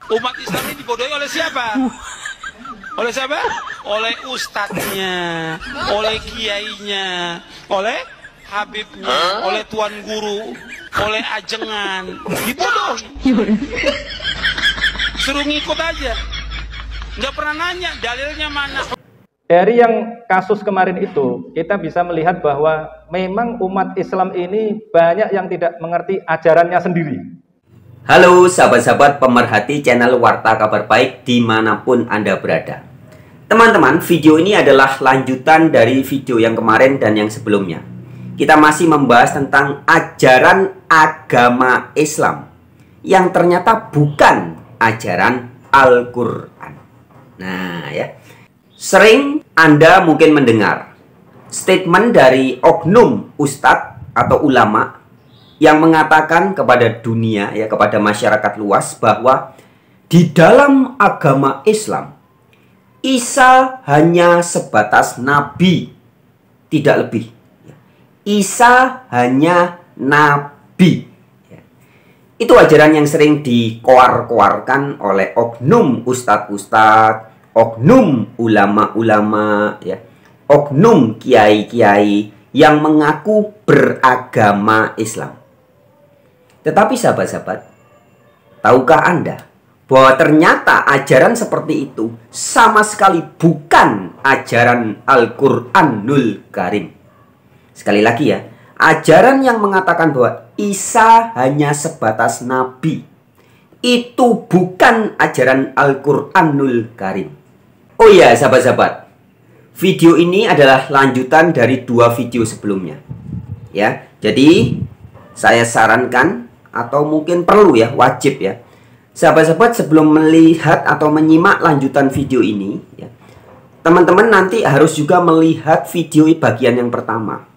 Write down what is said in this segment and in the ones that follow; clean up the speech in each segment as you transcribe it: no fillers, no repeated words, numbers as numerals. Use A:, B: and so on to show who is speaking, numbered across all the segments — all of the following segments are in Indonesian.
A: Umat Islam ini dibodohi oleh siapa? Oleh siapa? Oleh ustadznya, oleh kiainya, oleh habibnya, oleh tuan guru, oleh ajengan. Dibodohi. Suruh ngikut aja. Nggak pernah nanya dalilnya mana.
B: Dari yang kasus kemarin itu, kita bisa melihat bahwa memang umat Islam ini banyak yang tidak mengerti ajarannya sendiri.
C: Halo sahabat-sahabat pemerhati channel Warta Kabar Baik dimanapun Anda berada. Teman-teman, video ini adalah lanjutan dari video yang kemarin dan yang sebelumnya. Kita masih membahas tentang ajaran agama Islam yang ternyata bukan ajaran Al-Quran. Nah ya, sering Anda mungkin mendengar statement dari oknum ustadz atau ulama yang mengatakan kepada dunia, ya, kepada masyarakat luas bahwa di dalam agama Islam Isa hanya sebatas nabi, tidak lebih. Isa hanya nabi. Itu ajaran yang sering dikoar-koarkan oleh oknum ustadz-ustadz, oknum ulama-ulama, ya, oknum kiai-kiai yang mengaku beragama Islam. Tetapi sahabat-sahabat, tahukah Anda bahwa ternyata ajaran seperti itu sama sekali bukan ajaran Al-Quranul Karim? Sekali lagi ya, ajaran yang mengatakan bahwa Isa hanya sebatas nabi itu bukan ajaran Al-Quranul Karim. Oh iya sahabat-sahabat, video ini adalah lanjutan dari dua video sebelumnya. Ya, jadi saya sarankan atau mungkin perlu ya, wajib ya, sahabat-sahabat sebelum melihat atau menyimak lanjutan video ini ya, teman-teman nanti harus juga melihat video bagian yang pertama,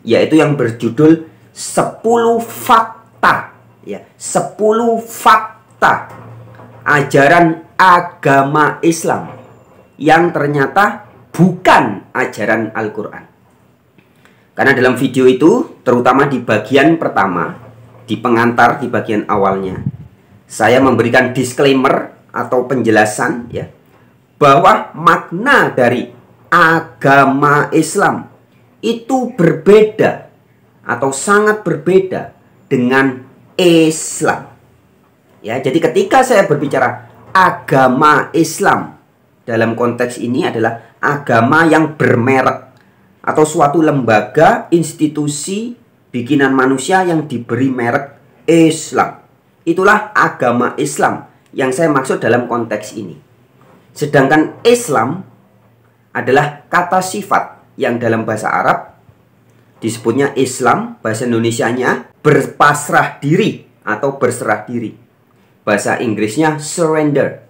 C: yaitu yang berjudul 10 fakta ya, 10 fakta ajaran agama Islam yang ternyata bukan ajaran Al-Quran. Karena dalam video itu, terutama di bagian pertama, di pengantar di bagian awalnya, saya memberikan disclaimer atau penjelasan ya, bahwa makna dari agama Islam itu berbeda atau sangat berbeda dengan Islam. Ya, jadi ketika saya berbicara agama Islam dalam konteks ini adalah agama yang bermerek atau suatu lembaga, institusi, bikinan manusia yang diberi merek Islam. Itulah agama Islam yang saya maksud dalam konteks ini. Sedangkan Islam adalah kata sifat yang dalam bahasa Arab disebutnya Islam, bahasa Indonesianya berpasrah diri atau berserah diri. Bahasa Inggrisnya surrender.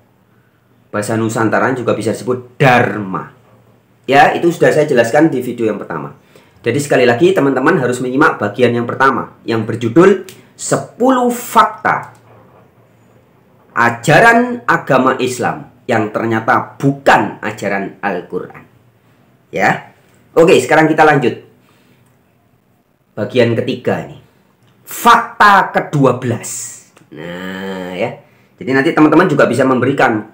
C: Bahasa Nusantara juga bisa disebut dharma. Ya, itu sudah saya jelaskan di video yang pertama. Jadi sekali lagi teman-teman harus menyimak bagian yang pertama yang berjudul 10 fakta ajaran agama Islam yang ternyata bukan ajaran Al-Quran. Ya. Oke, sekarang kita lanjut. Bagian ketiga ini. Fakta ke-12. Nah, ya. Jadi nanti teman-teman juga bisa memberikan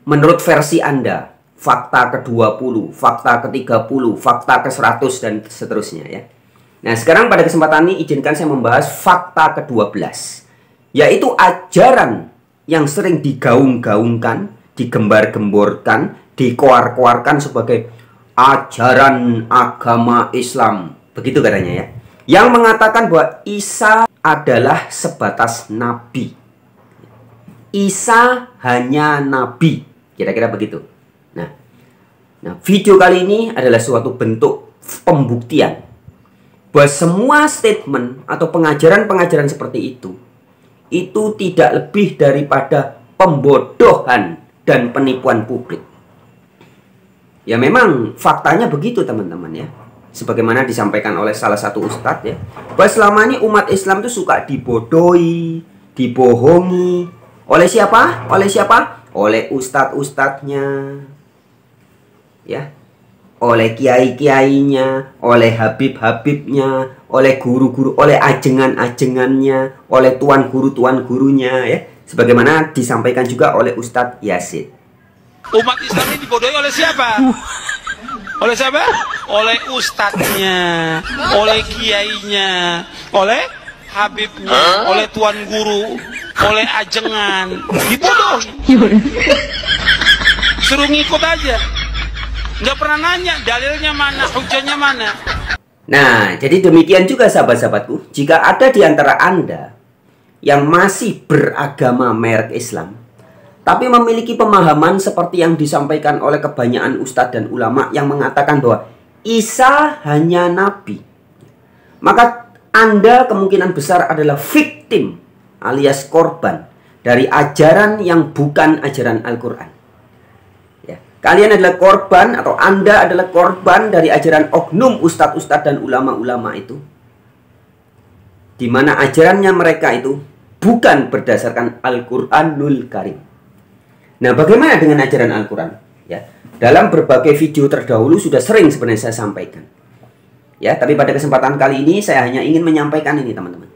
C: menurut versi Anda. Fakta ke-20, fakta ke-30, fakta ke-100 dan seterusnya ya. Nah, sekarang pada kesempatan ini izinkan saya membahas fakta ke-12, yaitu ajaran yang sering digaung-gaungkan, digembar-gemborkan, dikoar-koarkan sebagai ajaran agama Islam. Begitu katanya ya. Yang mengatakan bahwa Isa adalah sebatas nabi. Isa hanya nabi. Kira-kira begitu. Nah, video kali ini adalah suatu bentuk pembuktian bahwa semua statement atau pengajaran-pengajaran seperti itu tidak lebih daripada pembodohan dan penipuan publik. Ya memang faktanya begitu teman-teman ya. Sebagaimana disampaikan oleh salah satu ustadz ya, bahwa selama ini umat Islam itu suka dibodohi, dibohongi. Oleh siapa? Oleh siapa? Oleh ustadz-ustadznya. Ya, oleh kiai-kiainya, oleh habib-habibnya, oleh guru-guru, oleh ajengan-ajengannya, oleh tuan guru-tuan gurunya ya. sebagaimana disampaikan juga oleh Ustadz Yasin.
A: Umat Islam ini dibodohi oleh siapa? Oleh siapa? Oleh ustadznya, oleh kiainya, oleh habibnya, oleh tuan guru, oleh ajengan. Dibodohi. Suruh ngikut aja. Nggak pernah nanya dalilnya mana, hujahnya mana.
C: Nah, jadi demikian juga sahabat-sahabatku, jika ada di antara Anda yang masih beragama merek Islam, tapi memiliki pemahaman seperti yang disampaikan oleh kebanyakan ustadz dan ulama yang mengatakan bahwa Isa hanya nabi, maka Anda kemungkinan besar adalah victim alias korban dari ajaran yang bukan ajaran Al-Quran. Ya, kalian adalah korban atau Anda adalah korban dari ajaran oknum ustadz-ustadz dan ulama-ulama itu, di mana ajarannya mereka itu bukan berdasarkan Al-Quranul Karim. Nah, bagaimana dengan ajaran Al-Quran? Ya, dalam berbagai video terdahulu sudah sering sebenarnya saya sampaikan. Ya, tapi pada kesempatan kali ini saya hanya ingin menyampaikan ini, teman-teman.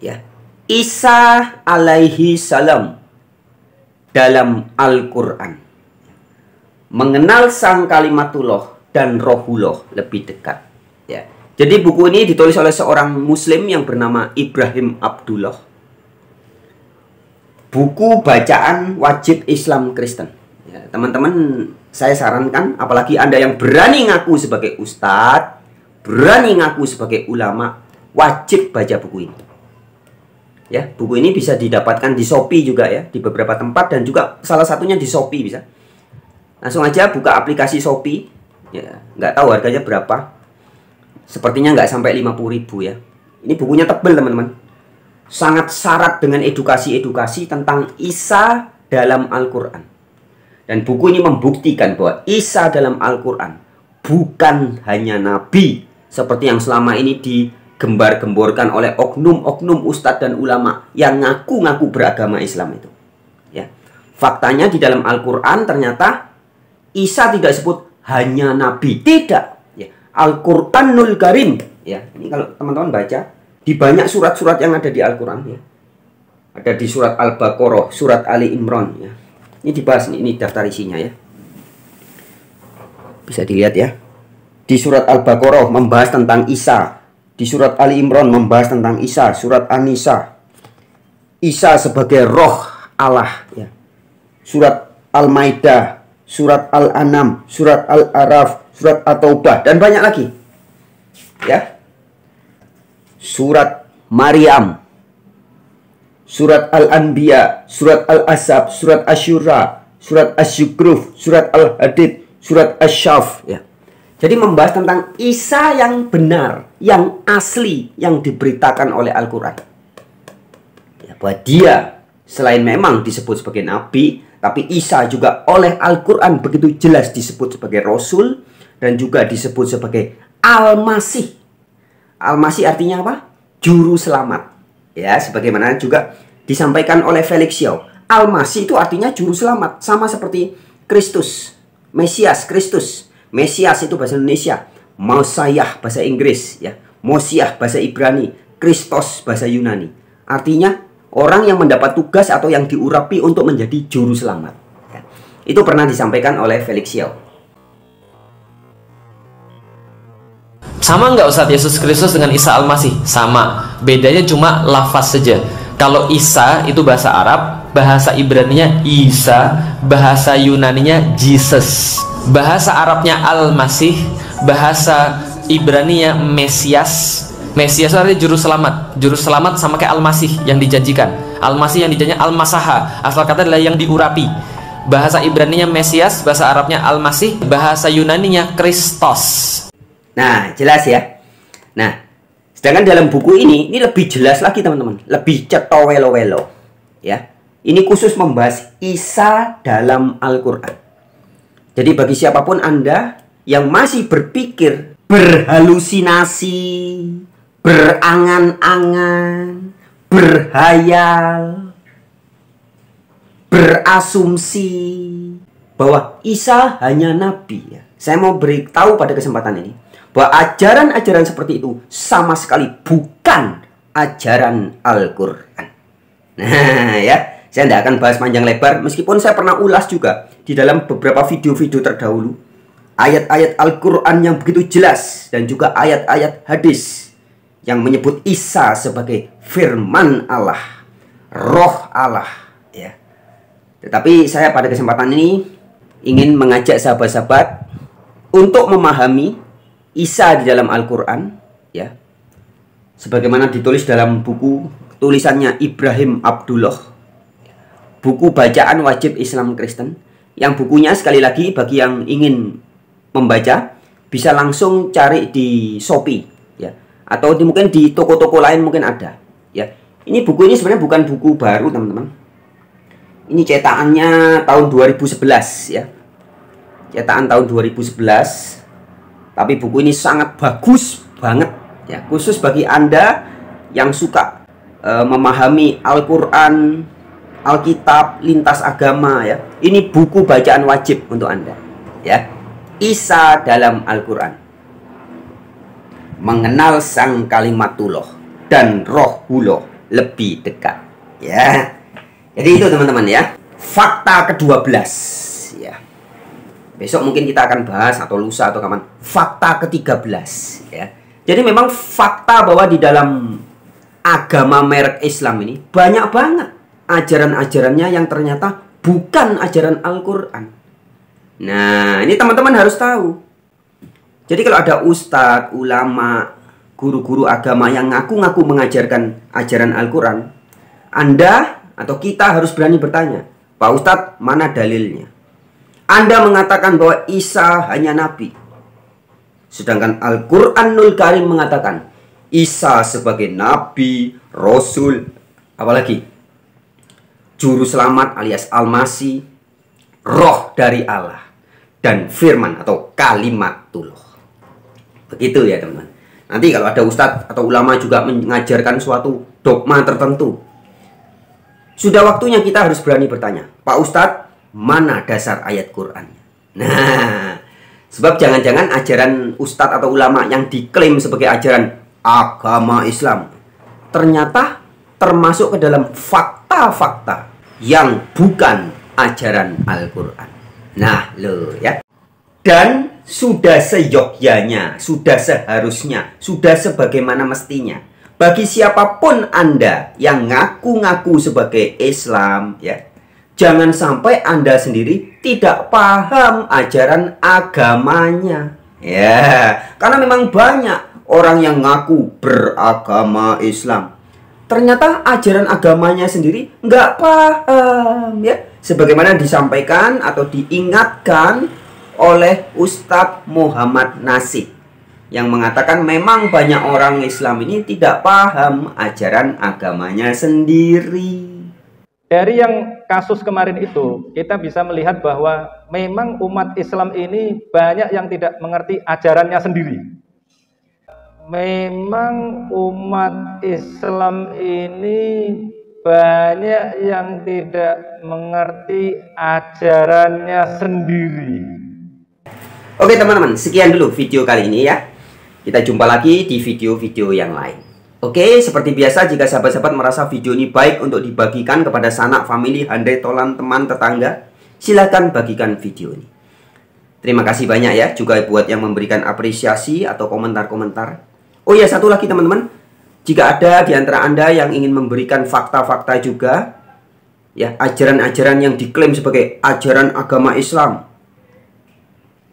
C: Ya, Isa alaihi salam dalam Al-Quran mengenal sang kalimatullah dan rohullah lebih dekat. Ya, jadi buku ini ditulis oleh seorang Muslim yang bernama Ibrahim Abdullah. Buku bacaan wajib Islam Kristen. Ya, teman-teman, saya sarankan, apalagi Anda yang berani ngaku sebagai ustadz, berani ngaku sebagai ulama, wajib baca buku ini. Ya, buku ini bisa didapatkan di Shopee juga ya, di beberapa tempat dan juga salah satunya di Shopee bisa. Langsung aja buka aplikasi Shopee. Ya, nggak tahu harganya berapa. Sepertinya nggak sampai 50.000 ya. Ini bukunya tebal, teman-teman. Sangat syarat dengan edukasi-edukasi tentang Isa dalam Al-Quran. Dan buku ini membuktikan bahwa Isa dalam Al-Quran bukan hanya nabi seperti yang selama ini digembar-gemborkan oleh oknum-oknum ustadz dan ulama yang ngaku-ngaku beragama Islam itu. Ya. Faktanya di dalam Al-Quran ternyata Isa tidak disebut hanya nabi. Tidak. Ya. Al-Quranul Karim. Ya. Ini kalau teman-teman baca di banyak surat-surat yang ada di Al-Quran ya. Ada di surat Al-Baqarah, surat Ali Imran ya. Ini dibahas nih, ini daftar isinya ya. Bisa dilihat ya. Di surat Al-Baqarah membahas tentang Isa. Di surat Ali Imran membahas tentang Isa. Surat An-Nisa, Isa sebagai roh Allah ya. Surat Al-Maidah, surat Al-An'am, surat Al-Araf, surat At-Taubah dan banyak lagi. Ya. Surat Maryam, surat Al-Anbiya, surat Al-Asab, surat Asyura, surat Asy-Syukruf, surat Al-Hadid, surat Asy-Syaf ya. Jadi membahas tentang Isa yang benar, yang asli, yang diberitakan oleh Al-Quran ya, bahwa dia selain memang disebut sebagai nabi, tapi Isa juga oleh Al-Quran begitu jelas disebut sebagai Rasul dan juga disebut sebagai Al-Masih. Al-Masih artinya apa? Juru selamat. Ya, sebagaimana juga disampaikan oleh Felix Yao. Al-Masih itu artinya juru selamat, sama seperti Kristus, Mesias, Kristus. Mesias itu bahasa Indonesia, Mosiah bahasa Inggris, ya. Mosiah bahasa Ibrani, Kristos bahasa Yunani. Artinya orang yang mendapat tugas atau yang diurapi untuk menjadi juru selamat. Ya. Itu pernah disampaikan oleh Felix Yao.
D: Sama nggak Ustadz Yesus Kristus dengan Isa Al-Masih? Sama, bedanya cuma lafaz saja. Kalau Isa itu bahasa Arab, bahasa Ibraninya Isa, bahasa Yunaninya Jesus. Bahasa Arabnya Al-Masih, bahasa Ibraninya Mesias. Mesias itu artinya juru selamat. Juru selamat sama kayak Al-Masih yang dijanjikan. Al-Masih yang dijanjikan Al-Masaha, asal kata adalah yang diurapi. Bahasa Ibraninya Mesias, bahasa Arabnya Al-Masih, bahasa Yunaninya Kristos.
C: Nah, jelas ya. Nah, sedangkan dalam buku ini lebih jelas lagi teman-teman, lebih cetowelo-welo. Ya, ini khusus membahas Isa dalam Al-Quran. Jadi bagi siapapun Anda yang masih berpikir, berhalusinasi, berangan-angan, berhayal, berasumsi bahwa Isa hanya nabi ya. Saya mau beritahu pada kesempatan ini bahwa ajaran-ajaran seperti itu sama sekali bukan ajaran Al-Quran. Nah ya, saya tidak akan bahas panjang lebar, meskipun saya pernah ulas juga di dalam beberapa video-video terdahulu ayat-ayat Al-Quran yang begitu jelas, dan juga ayat-ayat hadis yang menyebut Isa sebagai firman Allah, roh Allah ya. Tetapi saya pada kesempatan ini ingin mengajak sahabat-sahabat untuk memahami Isa di dalam Al-Quran ya, sebagaimana ditulis dalam buku tulisannya Ibrahim Abdullah, buku bacaan wajib Islam Kristen, yang bukunya sekali lagi bagi yang ingin membaca bisa langsung cari di Shopee ya, atau mungkin di toko-toko lain mungkin ada ya. Ini buku ini sebenarnya bukan buku baru teman-teman, ini cetakannya tahun 2011 ya, cetakan tahun 2011, tapi buku ini sangat bagus banget ya, khusus bagi Anda yang suka memahami Al-Quran, Alkitab, lintas agama ya. Ini buku bacaan wajib untuk Anda ya. Isa dalam Al-Quran, mengenal sang kalimatullah dan rohullah lebih dekat ya. Jadi itu teman-teman ya, fakta ke-12 ya. Besok mungkin kita akan bahas, atau lusa atau kapan, fakta ke-13 ya. Jadi memang fakta bahwa di dalam agama merek Islam ini banyak banget ajaran-ajarannya yang ternyata bukan ajaran Al-Quran. Nah, ini teman-teman harus tahu. Jadi kalau ada ustadz, ulama, guru-guru agama yang ngaku-ngaku mengajarkan ajaran Al-Quran, Anda atau kita harus berani bertanya, Pak Ustadz, mana dalilnya? Anda mengatakan bahwa Isa hanya nabi, sedangkan Al-Quranul Karim mengatakan Isa sebagai nabi, rasul, apalagi juru selamat alias Al-Masih, roh dari Allah, dan firman atau kalimatullah. Begitu ya teman-teman. Nanti kalau ada ustadz atau ulama juga mengajarkan suatu dogma tertentu, sudah waktunya kita harus berani bertanya, Pak Ustadz, mana dasar ayat Quran? Nah, sebab jangan-jangan ajaran ustadz atau ulama yang diklaim sebagai ajaran agama Islam ternyata termasuk ke dalam fakta-fakta yang bukan ajaran Al-Quran. Nah, loh ya. Dan sudah seyogyanya, sudah seharusnya, sudah sebagaimana mestinya bagi siapapun Anda yang ngaku-ngaku sebagai Islam ya, jangan sampai Anda sendiri tidak paham ajaran agamanya ya. Karena memang banyak orang yang ngaku beragama Islam, ternyata ajaran agamanya sendiri nggak paham ya. Sebagaimana disampaikan atau diingatkan oleh Ustadz Muhammad Nasib, yang mengatakan memang banyak orang Islam ini tidak paham ajaran agamanya sendiri.
B: Dari yang kasus kemarin itu, kita bisa melihat bahwa memang umat Islam ini banyak yang tidak mengerti ajarannya sendiri. Memang umat Islam ini banyak yang tidak mengerti ajarannya sendiri.
C: Oke teman-teman, sekian dulu video kali ini ya. Kita jumpa lagi di video-video yang lain. Oke, seperti biasa, jika sahabat-sahabat merasa video ini baik untuk dibagikan kepada sanak, famili, handai, tolan, teman, tetangga, silakan bagikan video ini. Terima kasih banyak ya, juga buat yang memberikan apresiasi atau komentar-komentar. Oh ya, satu lagi teman-teman, jika ada di antara Anda yang ingin memberikan fakta-fakta juga, ya, ajaran-ajaran yang diklaim sebagai ajaran agama Islam,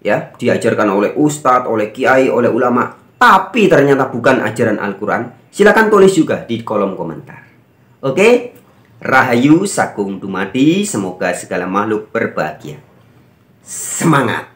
C: ya, diajarkan oleh ustadz, oleh kiai, oleh ulama, tapi ternyata bukan ajaran Al-Quran, silakan tulis juga di kolom komentar. Oke, Rahayu Sakung Dumadi, semoga segala makhluk berbahagia. Semangat!